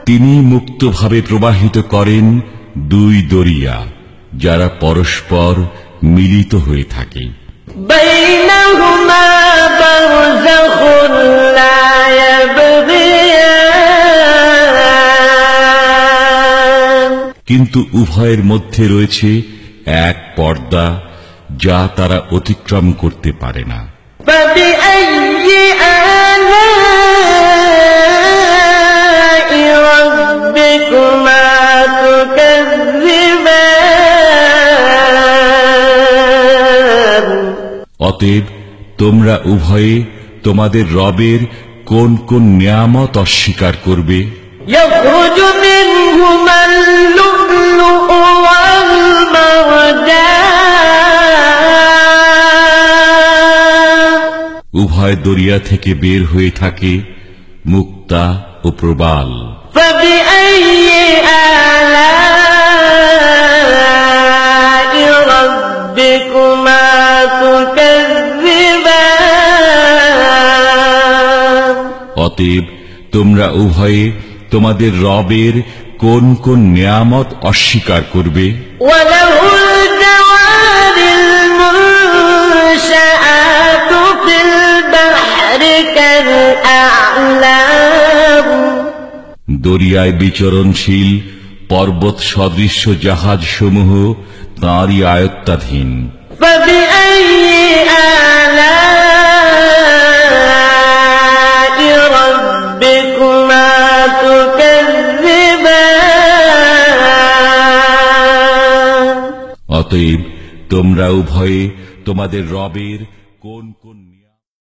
তিনি মুক্তভাবে প্রবাহিত করেন দুই দরিয়া যারা পরস্পর মিলিত হয়ে থাকে। কিন্তু উভয়ের মধ্যে রয়েছে এক পর্দা যা তারা অতিক্রম করতে পারে না। অতএব তোমরা উভয়ে তোমাদের রবের কোন কোন নিয়ামত অস্বীকার করবে? উভয় দরিয়া থেকে বের হয়ে থাকে মুক্তা ও প্রবাল। অতএব তোমরা উভয়ে তোমাদের রবের কোন কোন নিয়ামত অস্বীকার করবে? দরিয়ায় বিচরণশীল পর্বত সদৃশ্য জাহাজ সমূহ তাঁরই আয়ত্তাধীন। অতএব তোমরা উভয়ে তোমাদের রবের কোন কোন